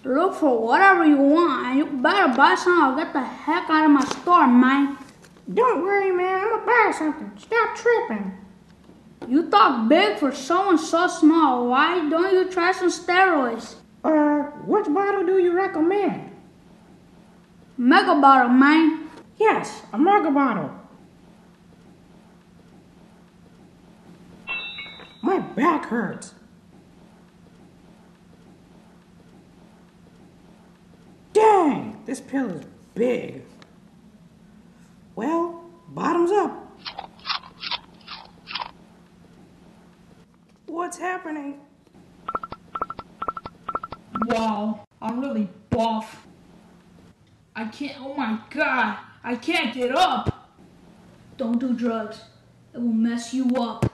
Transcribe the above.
Look for whatever you want, and you better buy something or get the heck out of my store, man. Don't worry, man. I'm gonna buy something. Stop tripping. You talk big for someone so small. Why don't you try some steroids? Which bottle do you recommend? Mega bottle, man. Yes, a mega bottle. My back hurts. Dang, this pill is big. Well, bottoms up. What's happening? Wow, I'm really buff. I can't, oh my god, I can't get up. Don't do drugs. It will mess you up.